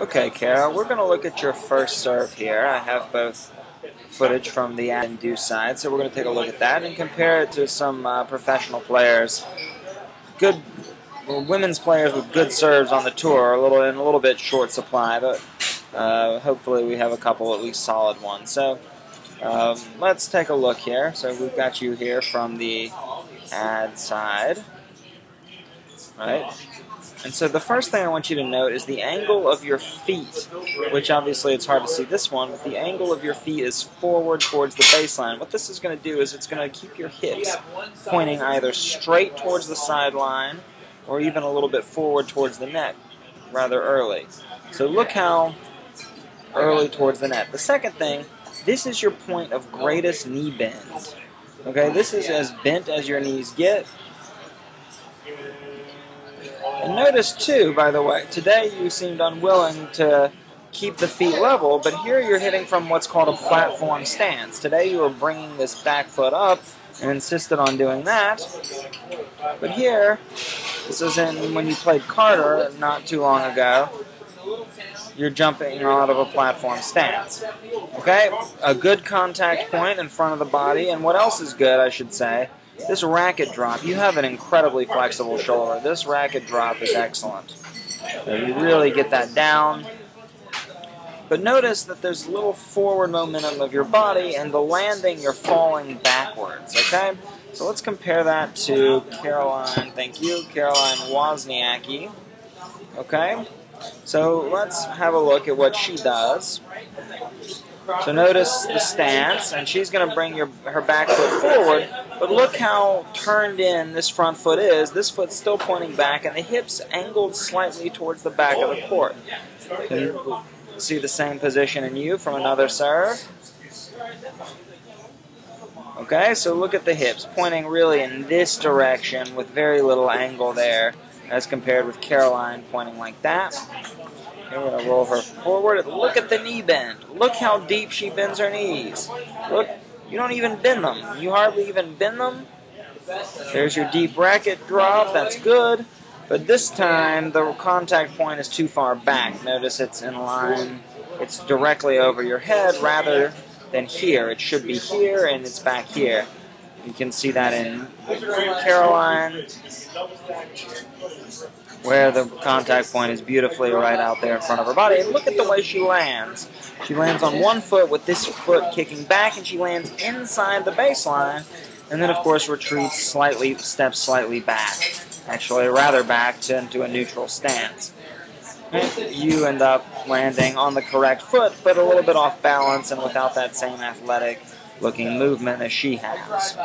Okay, Kara, we're going to look at your first serve here. I have both footage from the and do side, so we're going to take a look at that and compare it to some professional players. Good women's players with good serves on the tour are in a little bit short supply, but hopefully we have a couple at least solid ones. So let's take a look here. So we've got you here from the ad side, right? And so the first thing I want you to note is the angle of your feet, which obviously it's hard to see this one, but the angle of your feet is forward towards the baseline. What this is going to do is it's going to keep your hips pointing either straight towards the sideline or even a little bit forward towards the net rather early. So look how early towards the net. The second thing, this is your point of greatest knee bend. Okay, this is as bent as your knees get. And notice too, by the way, today you seemed unwilling to keep the feet level, but here you're hitting from what's called a platform stance. Today you were bringing this back foot up and insisted on doing that. But here, this is when you played Carter not too long ago, you're jumping out of a platform stance. Okay? A good contact point in front of the body, and what else is good, I should say, this racket drop. You have an incredibly flexible shoulder. This racket drop is excellent. You really get that down. But notice that there's a little forward momentum of your body, and the landing, you're falling backwards, okay? So let's compare that to Caroline, thank you, Caroline Wozniacki, okay? So let's have a look at what she does. So notice the stance, and she's going to bring her back foot forward, but look how turned in this front foot is. This foot's still pointing back, and the hips angled slightly towards the back of the court. Can you see the same position in you from another serve? Okay, so look at the hips, pointing really in this direction with very little angle there, as compared with Caroline pointing like that. Here we're going to roll her forward. Look at the knee bend. Look how deep she bends her knees. Look, you don't even bend them. You hardly even bend them. There's your deep racket drop. That's good. But this time, the contact point is too far back. Notice it's in line. It's directly over your head rather than here. It should be here, and it's back here. You can see that in Caroline, where the contact point is beautifully right out there in front of her body. And look at the way she lands. She lands on one foot with this foot kicking back, and she lands inside the baseline, and then of course retreats slightly, steps slightly back. Actually, rather back into a neutral stance. You end up landing on the correct foot, but a little bit off balance and without that same athletic looking movement as she has.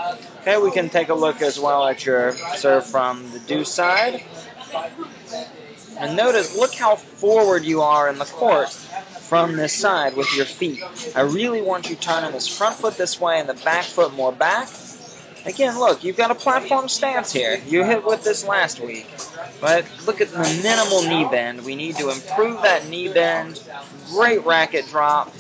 Okay, we can take a look as well at your serve from the do side. And notice, look how forward you are in the court from this side with your feet. I really want you turning this front foot this way and the back foot more back. Again, look, you've got a platform stance here. You hit with this last week. But look at the minimal knee bend. We need to improve that knee bend. Great racket drop.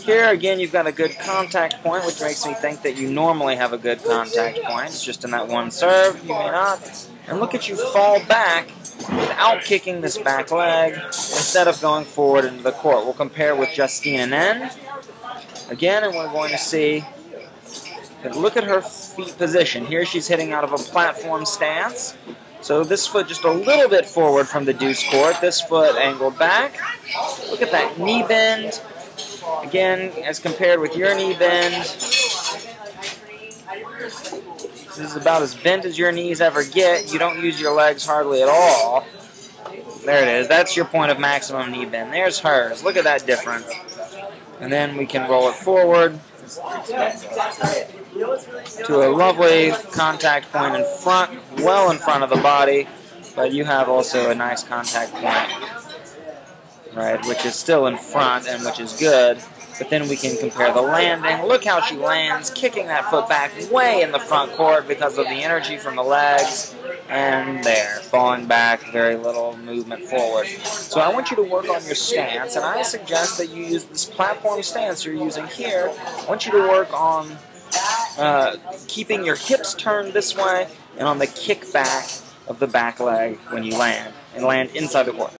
Here, again, you've got a good contact point, which makes me think that you normally have a good contact point. It's just in that one serve. You may not. And look at you fall back without kicking this back leg instead of going forward into the court. We'll compare with Justine Henin. Again, and we're going to see, look at her feet position. Here she's hitting out of a platform stance. So this foot just a little bit forward from the deuce court. This foot angled back. Look at that knee bend. Again, as compared with your knee bend, this is about as bent as your knees ever get. You don't use your legs hardly at all. There it is. That's your point of maximum knee bend. There's hers. Look at that difference. And then we can roll it forward to a lovely contact point in front, well in front of the body, but you have also a nice contact point, right, which is still in front and which is good. But then we can compare the landing. Look how she lands, kicking that foot back way in the front court because of the energy from the legs. And there, falling back, very little movement forward. So I want you to work on your stance, and I suggest that you use this platform stance you're using here. I want you to work on keeping your hips turned this way and on the kick back of the back leg when you land, and land inside the court.